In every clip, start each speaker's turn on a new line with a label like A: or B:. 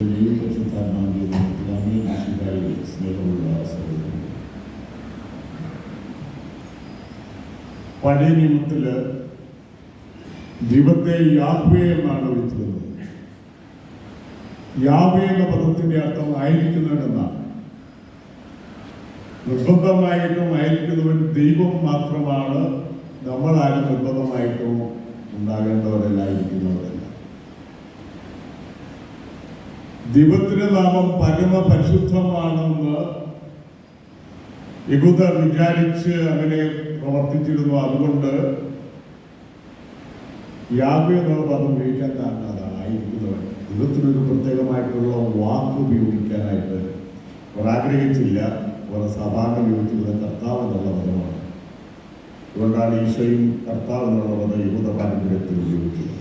A: പഴയ നിയമത്തില് ദൈവത്തെ യാഹ്വേ എന്നാണ് വിളിച്ചിരുന്നത്. യാഹ്വേ എന്ന പദത്തിന്റെ അർത്ഥം ആയിരിക്കുന്നവനെന്നാണ്. നിർബന്ധമായിട്ടും ആയിരിക്കുന്നവൻ ദൈവം മാത്രമാണ്. നമ്മളാരും നിർബന്ധമായിട്ടും ഉണ്ടാകേണ്ടവരല്ല, ഇരിക്കുന്നവരല്ല. ദൈവത്തിന്റെ നാമം പരമപരിശുദ്ധമാണെന്ന് യഹൂദർ വിചാരിച്ച് അങ്ങനെ പ്രവർത്തിച്ചിരുന്നു. അതുകൊണ്ട് യാഹ്വേ എന്നുള്ള പദം ഉപയോഗിക്കാൻ കാരണം അതാണ്, ആയിരിക്കുന്നവൻ. ദൈവത്തിനൊരു പ്രത്യേകമായിട്ടുള്ള വാക്ക് ഉപയോഗിക്കാനായിട്ട് അവർ ആഗ്രഹിച്ചില്ല. അവർ സാധാരണ ഉപയോഗിച്ചിരുന്ന കർത്താവ് എന്നുള്ള പദമാണ്. അതുകൊണ്ടാണ് ഈശോയും കർത്താവ് എന്നുള്ള പദം യഹൂദ പാരമ്പര്യത്തിൽ ഉപയോഗിച്ചത്.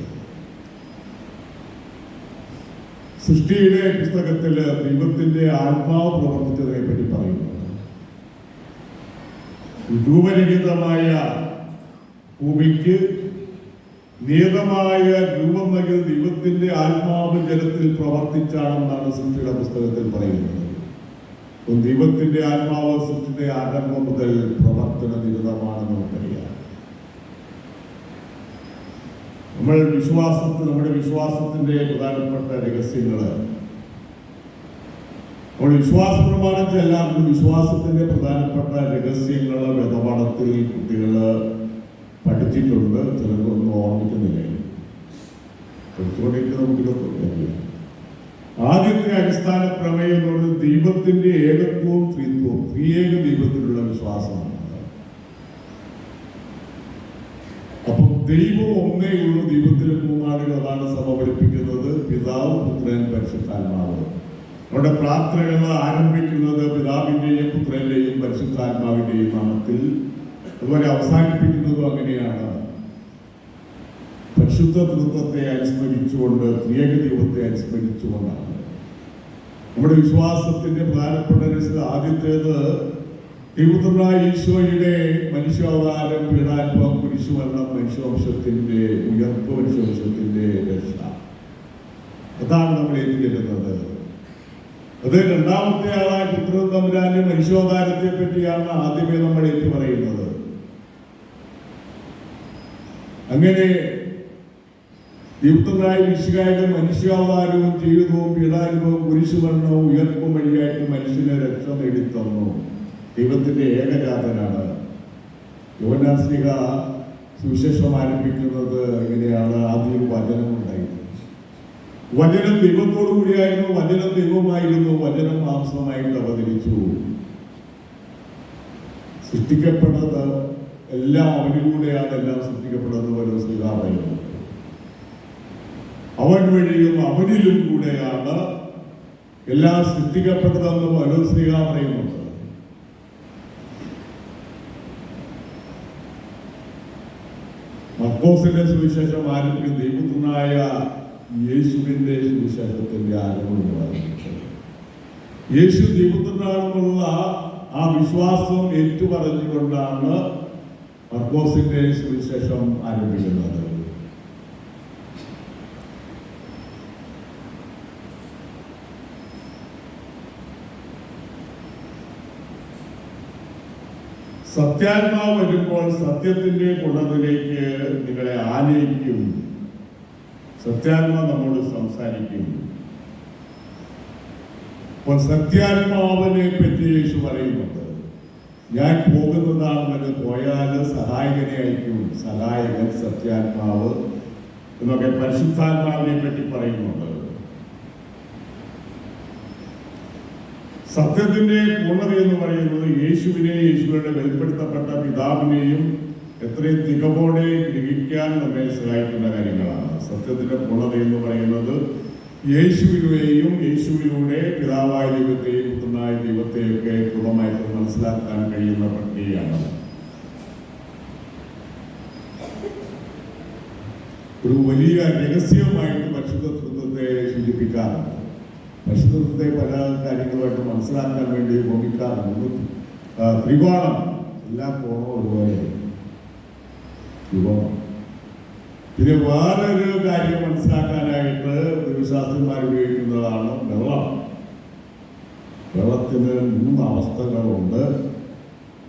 A: സൃഷ്ടിയുടെ പുസ്തകത്തിൽ ദൈവത്തിന്റെ ആത്മാവ് പ്രവർത്തിച്ചതിനെ പറ്റി പറയുന്നു. രൂപരഹിതമായ ഭൂമിക്ക് നിയതമായ രൂപം നൽകിയ ദൈവത്തിന്റെ ആത്മാവ് ജലത്തിൽ പ്രവർത്തിച്ചാണെന്നാണ് സൃഷ്ടിയുടെ പുസ്തകത്തിൽ പറയുന്നത്. ദൈവത്തിന്റെ ആത്മാവ് സൃഷ്ടിയുടെ ആരംഭം മുതൽ പ്രവർത്തന നിരതമാണെന്ന് നമുക്കറിയാം. നമ്മുടെ വിശ്വാസത്തിന്റെ പ്രധാനപ്പെട്ട രഹസ്യങ്ങള് നമ്മുടെ വിശ്വാസ പ്രമാണത്തിലെല്ലാം വിശ്വാസത്തിന്റെ പ്രധാനപ്പെട്ട രഹസ്യങ്ങള് വേദപാഠത്തിൽ കുട്ടികള് പഠിച്ചിട്ടുണ്ട്. ചിലർക്കൊന്നും ഓർമ്മിക്കുന്നില്ല. പഠിച്ചുകൊണ്ടിരിക്കുന്ന കുട്ടികൾക്കൊക്കെ അറിയാം. ആദ്യത്തെ അടിസ്ഥാന പ്രമേയം എന്ന് പറയുന്നത് ദൈവത്തിന്റെ ഏകത്വവും ത്രിത്വവും, ത്രിയേക ദൈവത്തിലുള്ള വിശ്വാസമാണ്. അപ്പം ദൈവം ഒന്നേ ഉള്ളൂ, ദൈവത്തിലെ മൂന്നാളുകൾ. അതാണ് സഭ പഠിപ്പിക്കുന്നത്. പിതാവ്, പുത്രൻ, പരിശുദ്ധാത്മാവ്. നമ്മുടെ പ്രാർത്ഥനകൾ ആരംഭിക്കുന്നത് പിതാവിന്റെയും പുത്രന്റെയും പരിശുദ്ധാത്മാവിന്റെയും നാമത്തിൽ. അതുപോലെ അവസാനിപ്പിക്കുന്നതും അങ്ങനെയാണ്. പരിശുദ്ധ തൃത്വത്തെ അനുസ്മരിച്ചുകൊണ്ട്, ത്രിയേക ദൈവത്തെ അനുസ്മരിച്ചുകൊണ്ടാണ്. നമ്മുടെ വിശ്വാസത്തിന്റെ പ്രധാനപ്പെട്ട ആദ്യത്തേത് ദൈവപുത്രനായ ഈശോയുടെ മനുഷ്യാവതാരം, പീഡാനുഭവം, കുരിശുമരണം, മനുഷ്യവംശത്തിന്റെ ഉയർപ്പ്, മനുഷ്യവംശത്തിന്റെ രക്ഷ. അതാണ് നമ്മൾ ഏറ്റുചൊല്ലുന്നത്. അത് രണ്ടാമത്തെ ആളായ പുത്രൻ തമ്പുരാന്റെ മനുഷ്യാവതാരത്തെ പറ്റിയാണ് ആദ്യമേ നമ്മൾ ഏറ്റു പറയുന്നത്. അങ്ങനെ ദൈവപുത്രനായ മിശിഹായുടെ മനുഷ്യാവതാരവും ജീവിതവും പീഡാനുഭവവും കുരിശുമരണവും ഉയർപ്പും വഴിയായിട്ട് മനുഷ്യനെ രക്ഷ നേടിത്തന്നു. ദൈവത്തിന്റെ ഏകജാതനാണ്. യോഹന്നാൻ ശ്ലീഹ സുവിശേഷം ആരംഭിക്കുന്നത് ഇങ്ങനെയാണ്: ആദ്യം വചനം ഉണ്ടായിരുന്നു, വചനം ദൈവത്തോടു കൂടിയായിരുന്നു, വചനം ദൈവമായിരുന്നു, വചനം മാംസമായിട്ട് അവതരിച്ചു. സൃഷ്ടിക്കപ്പെട്ടത് എല്ലാം അവനിലൂടെയാണ്, എല്ലാം സൃഷ്ടിക്കപ്പെട്ടത് പോലെ ശ്ലീഹ പറയുന്നു. അവൻ വഴിയും അവനിലും കൂടെയാണ് എല്ലാം സൃഷ്ടിക്കപ്പെട്ടതെന്ന് പൗലോസ് ശ്ലീഹ പറയുന്നുണ്ട്. മർക്കോസിന്റെ സുവിശേഷം ആരംഭിക്കുന്ന ദൈവപുത്രനായ യേശുവിന്റെ സുവിശേഷത്തിന്റെ ആരംഭമാണ്. യേശു ദൈവപുത്രനാണെന്നുള്ള ആ വിശ്വാസം ഏറ്റുപറഞ്ഞുകൊണ്ടാണ് മർക്കോസിന്റെ സുവിശേഷം ആരംഭിക്കുന്നത്. സത്യാത്മാവ് വരുമ്പോൾ സത്യത്തിന്റെ ഗുണത്തിലേക്ക് നിങ്ങളെ ആനയിക്കും. സത്യാത്മാവ് നമ്മോട് സംസാരിക്കും. അപ്പോൾ സത്യാത്മാവിനെ പറ്റി യേശു പറയുന്നുണ്ട്. ഞാൻ പോകുന്നതാണെന്ന് പോയാൽ സഹായകനെ അയക്കും. സഹായകൻ, സത്യാത്മാവ് എന്നൊക്കെ പരിശുദ്ധാത്മാവിനെ പറ്റി പറയുന്നുണ്ട്. സത്യത്തിന്റെ പൂർണ്ണത എന്ന് പറയുന്നത് യേശുവിനെയും യേശുവിന്റെ വെളിപ്പെടുത്തപ്പെട്ട പിതാവിനെയും എത്രയും തികവോടെ ഗ്രഹിക്കാൻ നമ്മെ സഹായിക്കുന്ന കാര്യങ്ങളാണ്. സത്യത്തിന്റെ പൂർണ്ണത എന്ന് പറയുന്നത് യേശുവിനെയും യേശുവിലൂടെ പിതാവായ ദൈവത്തെയും പുത്രനായ ദൈവത്തെയൊക്കെ പൂർണ്ണമായിട്ട് മനസ്സിലാക്കാൻ കഴിയുന്ന പ്രക്രിയയാണ്. ഒരു വലിയ രഹസ്യമായിട്ട് പരിശുദ്ധ തൃത്വത്തെ സൂചിപ്പിക്കാറുണ്ട്. പരിശുദ്ധത്തെ പല കാര്യങ്ങളുമായിട്ട് മനസ്സിലാക്കാൻ വേണ്ടി ഉപയോഗിക്കാറുണ്ട്. ത്രികോണം, എല്ലാ കോണവും ഒരുപോലെ ത്രികോണം. പിന്നെ വേറൊരു കാര്യം മനസ്സിലാക്കാനായിട്ട് ദൈവശാസ്ത്രന്മാർ ഉപയോഗിക്കുന്നതാണ് വെള്ളം. വെള്ളത്തിന് 3 അവസ്ഥകളുണ്ട്.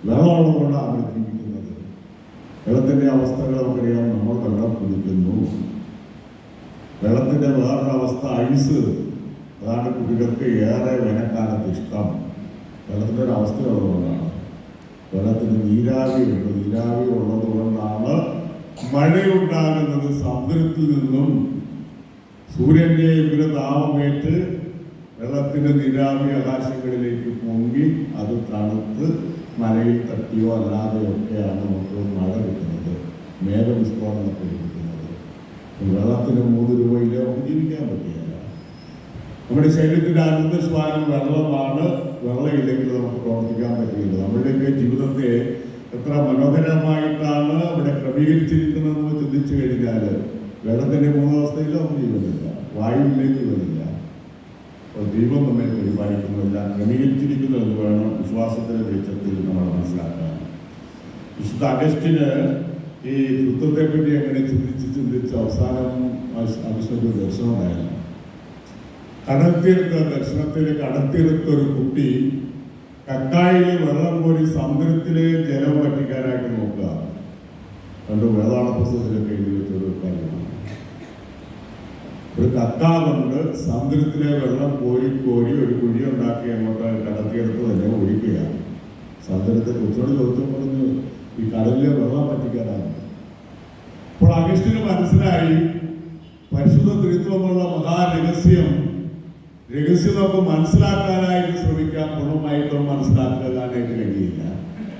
A: വെള്ളമുള്ളതുകൊണ്ടാണ് നമ്മൾ ജീവിക്കുന്നത്. വെള്ളത്തിൻ്റെ അവസ്ഥകൾ നമുക്കറിയാം. നമ്മൾ വെള്ളം കുടിക്കുന്നു. വെള്ളത്തിൻ്റെ വേറൊരു അവസ്ഥ ഐസ്. അതാണ് കുട്ടികൾക്ക് ഏറെ വേനൽക്കാലത്ത് ഇഷ്ടം. വെള്ളത്തിൻ്റെ ഒരു അവസ്ഥ ഉള്ളതുകൊണ്ടാണ്. വെള്ളത്തിന് നീരാവിയുണ്ട്. നീരാവി ഉള്ളതുകൊണ്ടാണ് മഴയുണ്ടാകുന്നത്. സമുദ്രത്തിൽ നിന്നും സൂര്യൻ്റെ ഉഗ്രതാപമേറ്റ് വെള്ളത്തിൻ്റെ നീരാവി ആകാശങ്ങളിലേക്ക് പൊങ്ങി അത് തണുത്ത് മലയിൽ തട്ടിയോ അല്ലാതെയൊക്കെയാണ് നമുക്ക് മഴ കിട്ടുന്നത്, മേഘവിസ്ഫോടനമൊക്കെ കിട്ടുന്നത്. വെള്ളത്തിന് 3 രൂപയിലേ നമുക്ക് ജീവിക്കാൻ പറ്റില്ല. നമ്മുടെ ശരീരത്തിൻ്റെ അന്തസ്വാനം വെള്ളമാണ്. വെള്ളമില്ലെങ്കിൽ നമുക്ക് പ്രവർത്തിക്കാൻ പറ്റില്ല. നമ്മുടെയൊക്കെ ജീവിതത്തെ എത്ര മനോഹരമായിട്ടാണ് ഇവിടെ ക്രമീകരിച്ചിരിക്കുന്നതെന്ന് ചിന്തിച്ചു കഴിഞ്ഞാൽ വെള്ളത്തിൻ്റെ 3 അവസ്ഥയിൽ നമുക്ക് ജീവനില്ല, വായുവിലേക്ക് ജീവനില്ല. അപ്പോൾ ദൈവം നമ്മെ പരിപാലിക്കുന്നില്ല, ക്രമീകരിച്ചിരിക്കുന്നു എന്ന് വേണം വിശ്വാസത്തിൻ്റെ വെളിച്ചത്തിൽ നമ്മൾ മനസ്സിലാക്കാൻ. വിശുദ്ധ അഗസ്റ്റിന് ഈ തൃത്വത്തെപ്പറ്റി അങ്ങനെ ചിന്തിച്ച് അവസാനം ആവശ്യമൊരു ദർശനം ഉണ്ടായിരുന്നു. കടൽത്തീരത്തൊരു കുട്ടി കക്കായിലെ വെള്ളം കോരി സമുദ്രത്തിലെ ജലം വറ്റിക്കാനായിട്ട് നോക്കുക. പണ്ട് വേദാള പുസ്തകത്തിലൊക്കെ എഴുതി വെച്ചൊരു കാര്യമാണ്. ഒരു കക്ക കൊണ്ട് സമുദ്രത്തിലെ വെള്ളം കോരി ഒരു കുഴി ഉണ്ടാക്കി അങ്ങോട്ട് കടൽത്തീരത്ത് തന്നെ ഒഴിക്കുക. സമുദ്രത്തെ കൊച്ചോട് ചോദിച്ചപ്പോൾ പറഞ്ഞു ഈ കടലിലെ വെള്ളം വറ്റിക്കാനാണ്. അപ്പോൾ അഗസ്റ്റിന് മനസ്സിലായി പരിശുദ്ധ ത്രിത്വമുള്ള മഹാരഹസ്യം നമുക്ക് മനസ്സിലാക്കാനായിട്ട് ശ്രമിക്കാൻ പൂർണ്ണമായിട്ടും മനസ്സിലാക്കാനായിട്ട് കഴിയില്ല.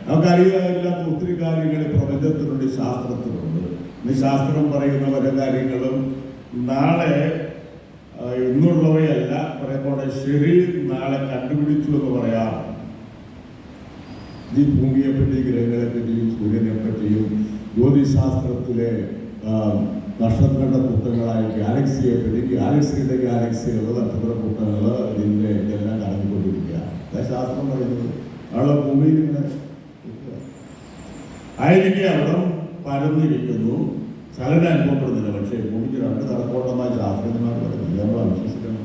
A: നമുക്കറിയാത്ത ഒത്തിരി കാര്യങ്ങൾ പ്രപഞ്ചത്തിലുണ്ട്, ശാസ്ത്രത്തിലുണ്ട്. ഇന്ന് ശാസ്ത്രം പറയുന്ന പല കാര്യങ്ങളും നാളെ ഇന്നുള്ളവയല്ല, പറയുമ്പോൾ ശരി നാളെ കണ്ടുപിടിച്ചു എന്ന് പറയാം. ഈ ഭൂമിയെപ്പറ്റി, ഗ്രഹങ്ങളെ പറ്റിയും സൂര്യനെ പറ്റിയും ജ്യോതിശാസ്ത്രത്തിലെ നക്ഷത്രങ്ങളുടെ കൂട്ടങ്ങളായ ഗാലക്സിയെ പറ്റി, ഗാലക്സികൾ, നക്ഷത്രക്കൂട്ടങ്ങൾ, ഇതിൻ്റെ ഇതെല്ലാം കടന്നുകൊണ്ടിരിക്കുക. ശാസ്ത്രം പറയുന്നത് നാളെ ഭൂമിയിൽ ഇങ്ങനെ ആയിരിക്കും. അവിടെ പരന്നിരിക്കുന്നു, ചലനം അനുഭവപ്പെടുന്നില്ല. പക്ഷേ ഭൂമിക്ക് 2 കറക്കോട്ടമായി ശാസ്ത്രജ്ഞന്മാർ പറയുന്നില്ല, നമ്മൾ വിശ്വസിക്കണം.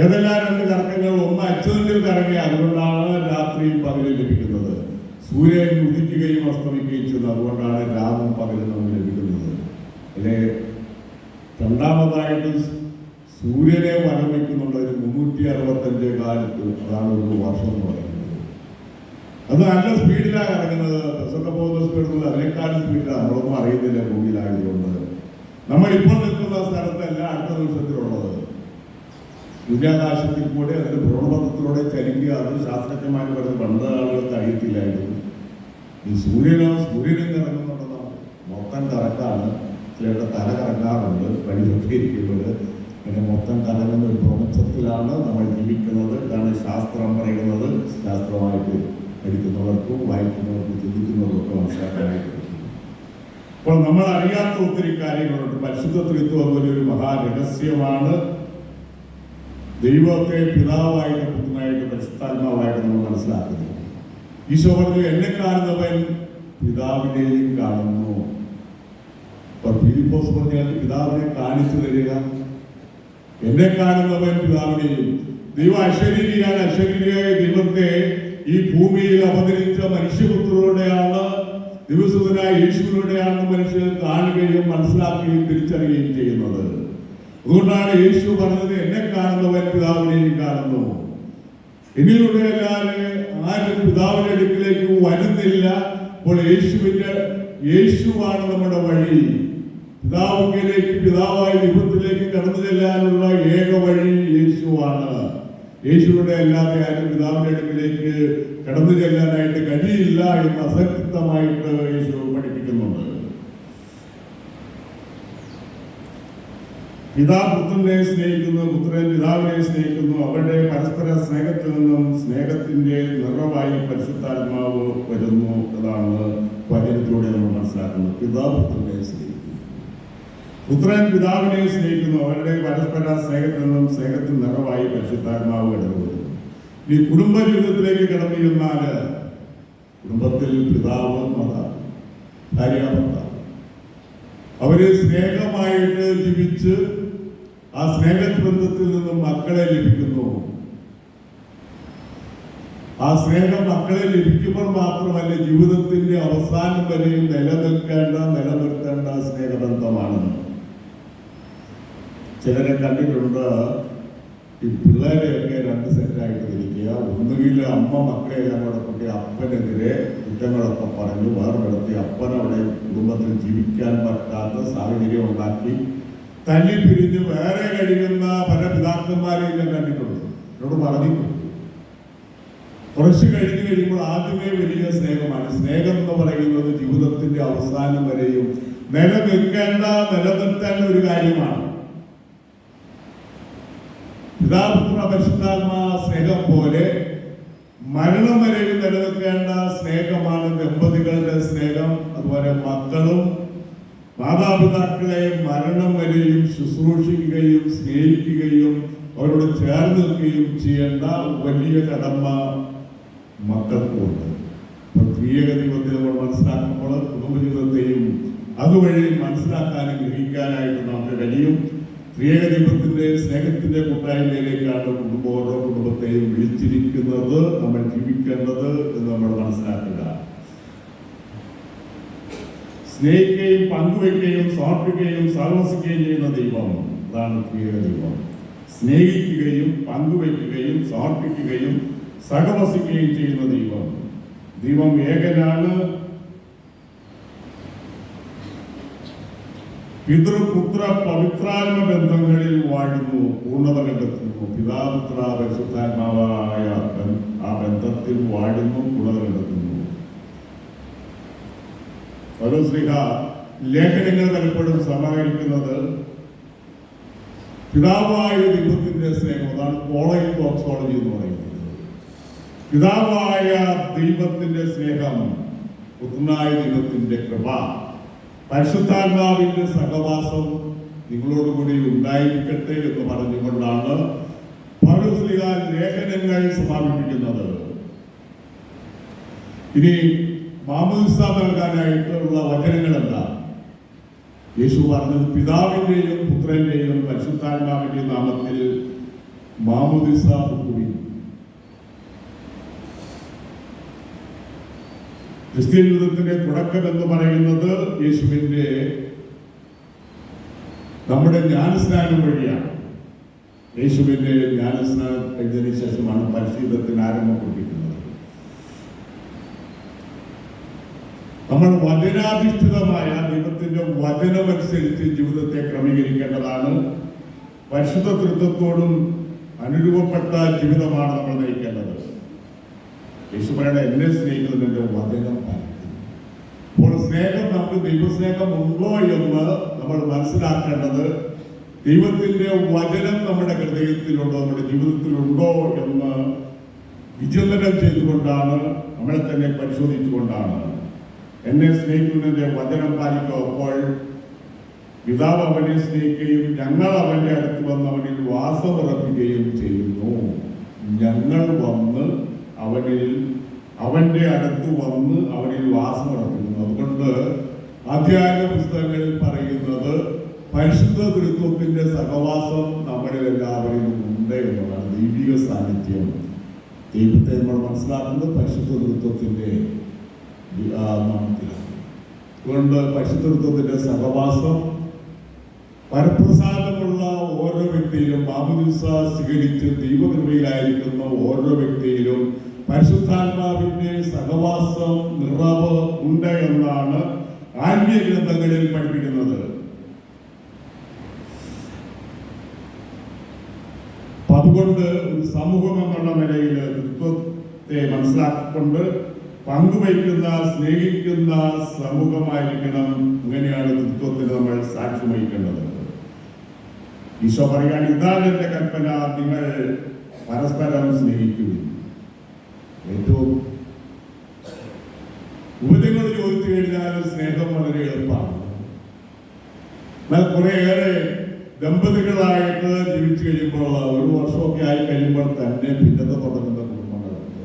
A: ഏതെല്ലാം 2 കറക്കങ്ങൾ? ഒന്ന് അച്ചുതണ്ടിൽ കറങ്ങി, അതുകൊണ്ടാണ് രാത്രിയും പകലും ലഭിക്കുന്നത്. സൂര്യൻ ഉദിക്കുകയും അസ്തമിക്കുകയും ചെയ്യുന്നു, അതുകൊണ്ടാണ് രാവും പകലും നമുക്ക് ലഭിക്കുന്നത്. അല്ലെ, രണ്ടാമതായിട്ട് സൂര്യനെ വലം വയ്ക്കുന്നുണ്ട് 365 കാലത്ത്. അതാണ് ഒരു വർഷം എന്ന് പറയുന്നത്. അത് നല്ല സ്പീഡിലാണ് ഇറങ്ങുന്നത്. ബസ്സൊക്കെ പോകുന്ന സ്പീഡിൽ അതിനേക്കാളും സ്പീഡിലാണ്. നമ്മളൊന്നും അറിയുന്നില്ല ഭൂമിയിലായതുകൊണ്ട്. നമ്മളിപ്പോൾ നിൽക്കുന്ന സ്ഥലത്തല്ല അടുത്ത നിമിഷത്തിലുള്ളത്. സൂര്യാകാശത്തിൽ കൂടെ അതിന്റെ ഭ്രമണപഥത്തിലൂടെ ചലിക്കുക. അത് ശാസ്ത്രജ്ഞന്മാർ പറയുന്നത് പണ്ട് ആളുകൾക്ക് അറിയത്തില്ലായിരുന്നു. ഈ സൂര്യനും ഇറങ്ങുന്നുണ്ടെന്നാണ്. മൊത്തം കറക്കാണ്. ചിലരുടെ തല കറങ്ങാറുണ്ട് വഴിയൊക്കെ ഇരിക്കുന്നത്. പിന്നെ മൊത്തം കറങ്ങുന്ന ഒരു പ്രപഞ്ചത്തിലാണ് നമ്മൾ ജീവിക്കുന്നത്. ഇതാണ് ശാസ്ത്രം പറയുന്നത്. ശാസ്ത്രമായിട്ട് പഠിക്കുന്നവർക്കും വായിക്കുന്നവർക്കും ചിന്തിക്കുന്നവർക്കും മനസ്സിലാക്കാനായിട്ട്. അപ്പോൾ നമ്മൾ അറിയാത്ത ഒത്തിരി കാര്യങ്ങളുണ്ട്. പരിശുദ്ധ ത്രിത്വം ഒരു മഹാരഹസ്യമാണ്. ദൈവത്തെ പിതാവായിട്ട്, പുത്രനായിട്ട്, പരിശുദ്ധാത്മാവായിട്ട് നമ്മൾ മനസ്സിലാക്കുന്നത്. ഈശോ പറഞ്ഞു, എന്നെ കാണുന്നവൻ പിതാവിനെയും കാണുന്നു. അപ്പൊ ഫിലിപ്പോസ് പറഞ്ഞാൽ പിതാവിനെ കാണിച്ചു തരിക. എന്നെ കാണുന്നവൻ പിതാവിനെയും. ദൈവം അശരീരിയാണ്. അശരീരിയായ ദൈവത്തെ ഈ ഭൂമിയിൽ അവതരിച്ച മനുഷ്യപുത്രരുടെയാണ്, ദിവസത്തിനായ യേശുവിലൂടെയാണ് മനുഷ്യർ കാണുകയും മനസ്സിലാക്കുകയും തിരിച്ചറിയുകയും ചെയ്യുന്നത്. അതുകൊണ്ടാണ് യേശു പറഞ്ഞത്, എന്നെ കാണുന്നവൻ പിതാവിനെയും കാണുന്നു. എന്നിലൂടെ അല്ലാതെ ആരും പിതാവിന്റെ അടുക്കിലേക്ക് വരുന്നില്ല. അപ്പോൾ യേശുവാണ് നമ്മുടെ വഴി. പിതാവിലേക്ക്, പിതാവായ ദൈവത്തിലേക്ക് കടന്നു ചെല്ലാനുള്ള ഏക വഴി യേശുവാണ്. യേശുവിടെ അല്ലാതെ ആരും പിതാവിന്റെ അടുക്കിലേക്ക് കടന്നു ചെല്ലാനായിട്ട് കഴിയില്ല എന്ന് അസക്തമായിട്ട് യേശു പഠിപ്പിക്കുന്നുണ്ട്. പിതാവ് പുത്രനെ സ്നേഹിക്കുന്നു, പുത്രൻ പിതാവിനെ സ്നേഹിക്കുന്നു. അവരുടെ പരസ്പര സ്നേഹത്തിൽ നിന്നും സ്നേഹത്തിന്റെ നിറവായി പരിശുദ്ധാത്മാവ് വരുന്നു. അതാണ് വചനത്തിലൂടെ നമ്മൾ മനസ്സിലാക്കുന്നത്. പിതാവ് പുത്രനെ സ്നേഹിക്കുന്നു, പുത്രൻ പിതാവിനെ സ്നേഹിക്കുന്നു. അവരുടെ പരസ്പര സ്നേഹത്തിൽ നിന്നും സ്നേഹത്തിന് നിറവായി പരിശുദ്ധാത്മാവ് കടന്നു വരുന്നു. ഈ കുടുംബ ജീവിതത്തിലേക്ക് കടന്നു ചെന്നാൽ കുടുംബത്തിൽ പിതാവ്, മാതാവ്, ഭാര്യ, ഭർത്താവ്, അവര് സ്നേഹമായിട്ട് ജീവിച്ച് ആ സ്നേഹബന്ധത്തിൽ നിന്നും മക്കളെ ലഭിക്കുന്നു. ആ സ്നേഹം മക്കളെ ലഭിക്കുമ്പോൾ മാത്രമല്ല, ജീവിതത്തിന്റെ അവസാനം വരെയും നിലനിർത്തേണ്ട സ്നേഹബന്ധമാണ്. ചിലരെ കണ്ടിട്ടുണ്ട്, ഈ പിള്ളേരെയൊക്കെ രണ്ട് സെറ്റായിട്ട് തിരിക്കുക. ഒന്നുകിൽ അമ്മ മക്കളെല്ലാം കൂടെ കൂട്ടി അപ്പനെതിരെ കുറ്റങ്ങളൊക്കെ പറഞ്ഞു വേർപെടുത്തി അപ്പനവിടെ കുടുംബത്തിൽ ജീവിക്കാൻ പറ്റാത്ത സാഹചര്യം ഉണ്ടാക്കി തല്ലിപ്പിരിഞ്ഞ് വേറെ കഴിയുന്ന പല പിതാക്കന്മാരെയും ഞാൻ കണ്ടിട്ടുണ്ട്. എന്നോട് പറഞ്ഞിട്ടുണ്ട്. കുറച്ച് കഴിഞ്ഞ് കഴിയുമ്പോൾ ആദ്യമേ വലിയ സ്നേഹമാണ്. സ്നേഹം എന്ന് പറയുന്നത് ജീവിതത്തിന്റെ അവസാനം വരെയും നിലനിർത്തേണ്ട ഒരു കാര്യമാണ്. പിതാപുത്ര പരിശുദ്ധാത്മാ സ്നേഹം പോലെ മരണം വരെയും നിലനിൽക്കേണ്ട സ്നേഹമാണ് ദമ്പതികളുടെ സ്നേഹം. അതുപോലെ മക്കളും മാതാപിതാക്കളെ മരണം വരെയും ശുശ്രൂഷിക്കുകയും സ്നേഹിക്കുകയും അവരോട് ചേർന്ന് നിൽക്കുകയും ചെയ്യേണ്ട വലിയ കടമ മക്കൾക്കുണ്ട്. ത്രിയേക ദൈവത്തെ നമ്മൾ മനസ്സിലാക്കുമ്പോൾ കുടുംബജീവിതത്തെയും അതുവഴി മനസ്സിലാക്കാനും ഗ്രഹിക്കാനായിട്ട് നമുക്ക് കഴിയും. ത്രിയേക ദൈവത്തിന്റെ സ്നേഹത്തിന്റെ കൂട്ടായ്മയിലേക്കാണ് ഓരോ കുടുംബത്തെയും വിളിച്ചിരിക്കുന്നത്, നമ്മൾ ജീവിക്കേണ്ടത് എന്ന് നമ്മൾ മനസ്സിലാക്കുക. സ്നേഹിക്കുകയും പങ്കുവയ്ക്കുകയും സമർപ്പിക്കുകയും സഹവസിക്കുകയും ചെയ്യുന്ന ദൈവം, അതാണ് ത്രിയേക ദൈവം. സ്നേഹിക്കുകയും പങ്കുവയ്ക്കുകയും സമർപ്പിക്കുകയും സഹവസിക്കുകയും ചെയ്യുന്ന ദൈവം. ദൈവം ഏകനാണ്. പിതൃപുത്ര പവിത്രാത്മ ബന്ധങ്ങളിൽ വാഴുന്നു, പൂർണ്ണത കണ്ടെത്തുന്നു. പിതാപുത്ര പരിശുദ്ധാത്മാവായ ആ ബന്ധത്തിൽ വാഴുന്നു, പൂർണ്ണത കണ്ടെത്തുന്നു. പൗലോസ്ലീഹ ലേഖനങ്ങൾ പലപ്പോഴും സമാഹരിക്കുന്നത് പിതാവായ ദൈവത്തിന്റെ സ്നേഹം, അതാണ് പോളൈൻ ടോക്സോളജി എന്ന് പറയുന്നത്. പിതാവായ ദൈവത്തിന്റെ സ്നേഹം, പുത്രനായ ദൈവത്തിന്റെ കൃപ, പരിശുദ്ധാത്മാവിന്റെ സഹവാസം നിങ്ങളോടുകൂടി ഉണ്ടായിരിക്കട്ടെ എന്ന് പറഞ്ഞുകൊണ്ടാണ് പൗലോസ്ലീഹ ലേഖനങ്ങൾ സമാപിപ്പിക്കുന്നത്. ഇനി മാമോദിസ നൽകാനായിട്ടുള്ള വചനങ്ങളല്ല. യേശു പറഞ്ഞത് പിതാവിന്റെയും പുത്രന്റെയും പരിശുദ്ധാത്മാവിന്റെയും നാമത്തിൽ മാമോദിസ കൊടുക്കുവിൻ. ക്രിസ്ത്യൻ ജീവിതത്തിന്റെ തുടക്കം എന്ന് പറയുന്നത് യേശുവിന്റെ നമ്മുടെ ജ്ഞാനസ്നാനം വഴിയാണ്. യേശുവിന്റെ ജ്ഞാനസ്നാനം കഴിഞ്ഞതിന് ശേഷമാണ് പരിശീലനത്തിന് ആരംഭം കുറിക്കുന്നത്. നമ്മൾ വചനാധിഷ്ഠിതമായ ദൈവത്തിന്റെ വചനമനുസരിച്ച് ജീവിതത്തെ ക്രമീകരിക്കേണ്ടതാണ്. പരിശുദ്ധ തൃത്വത്തോടും അനുരൂപപ്പെട്ട ജീവിതമാണ് നമ്മൾ നയിക്കേണ്ടത്. യേശു പറയണ എന്നെ സ്നേഹിക്കുന്നതിന്റെ വചനം പാലിക്കുന്നു. അപ്പോൾ സ്നേഹം, നമുക്ക് ദൈവസ്നേഹം ഉണ്ടോ എന്ന് നമ്മൾ മനസ്സിലാക്കേണ്ടത് ദൈവത്തിന്റെ വചനം നമ്മുടെ ഹൃദയത്തിലുണ്ടോ, നമ്മുടെ ജീവിതത്തിലുണ്ടോ എന്ന് വിചിന്തനം ചെയ്തുകൊണ്ടാണ്, നമ്മളെ തന്നെ പരിശോധിച്ചുകൊണ്ടാണ്. എന്നെ സ്നേഹിക്കുന്നതിന്റെ വചനം പാലിക്കുക. അപ്പോൾ പിതാവ് അവനെ സ്നേഹിക്കുകയും ഞങ്ങൾ അവന്റെ അടുത്ത് വന്ന് അവനിൽ വാസമുറപ്പിക്കുകയും ചെയ്യുന്നു. ഞങ്ങൾ വന്ന് അവന്റെ അടുത്ത് വന്ന് അവനിൽ വാസമുറപ്പിക്കുന്നു. അതുകൊണ്ട് ആധ്യാത്മിക പുസ്തകങ്ങളിൽ പറയുന്നത് പരിശുദ്ധ തൃത്വത്തിന്റെ സഹവാസം നമ്മളിൽ എല്ലാവരിലും ഉണ്ട് എന്നതാണ്. ദൈവിക സാന്നിധ്യം, ദൈവത്തെ നമ്മൾ മനസ്സിലാക്കുന്നത് പരിശുദ്ധ തൃത്വത്തിന്റെ നാമത്തിലാണ്. അതുകൊണ്ട് പരിശുദ്ധ തൃത്വത്തിന്റെ സഹവാസം പരപ്രസാദമുള്ള ഓരോ വ്യക്തിയിലും, മാമോദിസ സ്വീകരിച്ച് ദൈവകൃപയിലായിരിക്കുന്ന ഓരോ വ്യക്തിയിലും പരിശുദ്ധാത്മാവിന്റെ സഹവാസം നിറവ് ഉണ്ട് എന്നാണ് ആത്മീയ ഗ്രന്ഥങ്ങളിൽ പഠിപ്പിക്കുന്നത്. അതുകൊണ്ട് ഒരു സമൂഹം എന്നുള്ള നിലയിൽ തൃത്വത്തെ മനസ്സിലാക്കിക്കൊണ്ട് പങ്കുവയ്ക്കുന്ന, സ്നേഹിക്കുന്ന സമൂഹമായിരിക്കണം. അങ്ങനെയാണ് തൃത്വത്തിന് നമ്മൾ സാക്ഷ്യം വഹിക്കേണ്ടത്. ഈശോ പറയുകയാണ്, ഇതാണ് എന്റെ കൽപ്പന, നിങ്ങൾ പരസ്പരം സ്നേഹിക്കുക. ഏറ്റവും ഉപദ്യങ്ങൾ ചോദിച്ചു കഴിഞ്ഞാൽ സ്നേഹം വളരെ എളുപ്പമാണ്. എന്നാൽ കുറേയേറെ ദമ്പതികളായിട്ട് ജീവിച്ചു കഴിയുമ്പോൾ, ഒരു വർഷമൊക്കെ ആയി കഴിയുമ്പോൾ തന്നെ ഭിന്നത തുടങ്ങുന്ന കുടുംബങ്ങളുണ്ട്.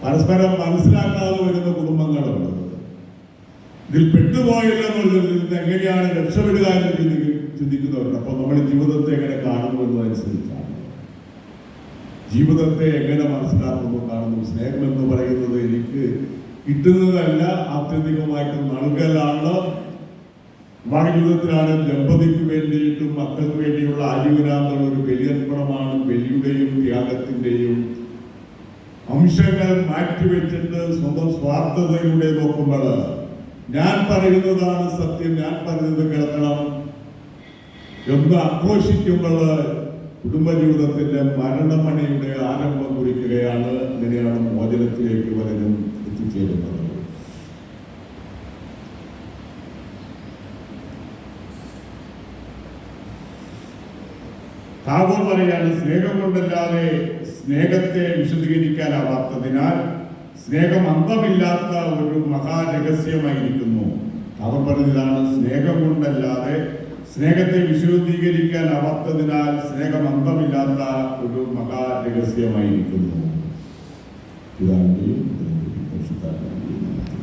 A: പരസ്പരം മനസ്സിലാക്കാതെ വരുന്ന കുടുംബങ്ങളുണ്ട്. ഇതിൽ പെട്ടുപോയല്ലോ എന്നുള്ളതിൽ നിന്ന് എങ്ങനെയാണ് രക്ഷപ്പെടുക എന്ന് ചിന്തിക്കുന്നവരുണ്ട്. അപ്പോൾ നമ്മൾ ജീവിതത്തെ എങ്ങനെ കാണുന്നു എന്നതനുസരിച്ചാണ്, ജീവിതത്തെ എങ്ങനെ മനസ്സിലാക്കുന്നു കാണുന്നു. സ്നേഹം എന്ന് പറയുന്നത് എനിക്ക് കിട്ടുന്നതല്ല, ആത്യന്തികമായിട്ട് നൽകലാണ്. ജീവിതത്തിലാണ് ദമ്പതിക്ക് വേണ്ടിയിട്ടും മക്കൾക്ക് വേണ്ടിയുള്ള ആജീവനാന്നുള്ള ഒരു ബലിയർപ്പണമാണ്. ബലിയുടെയും ത്യാഗത്തിന്റെയും അംശങ്ങൾ മാറ്റിവെച്ചിട്ട് സ്വന്തം സ്വാർത്ഥതയിലൂടെ നോക്കുമ്പോൾ ഞാൻ പറയുന്നതാണ് സത്യം, ഞാൻ പറയുന്നത് കേൾക്കണം എന്ന് ആഘോഷിക്കുമ്പോൾ കുടുംബജീവിതത്തിന്റെ മരണമണിയുടെ ആരംഭം കുറിക്കുകയാണ്. അങ്ങനെയാണ് മോചനത്തിലേക്ക് പലരും എത്തിച്ചേരുന്നത്. താവൂർ പറയാണ്, സ്നേഹം കൊണ്ടല്ലാതെ സ്നേഹത്തെ വിശദീകരിക്കാനാവാത്തതിനാൽ സ്നേഹം അന്തമില്ലാത്ത ഒരു മഹാരഹസ്യമായിരിക്കുന്നു. താവൂർ പറഞ്ഞതാണ്, സ്നേഹം കൊണ്ടല്ലാതെ സ്നേഹത്തെ വിശദീകരിക്കാനാവാത്തതിനാൽ സ്നേഹം അന്തമില്ലാത്ത ഒരു മഹാരഹസ്യമായിരിക്കുന്നു. ഇതാണ്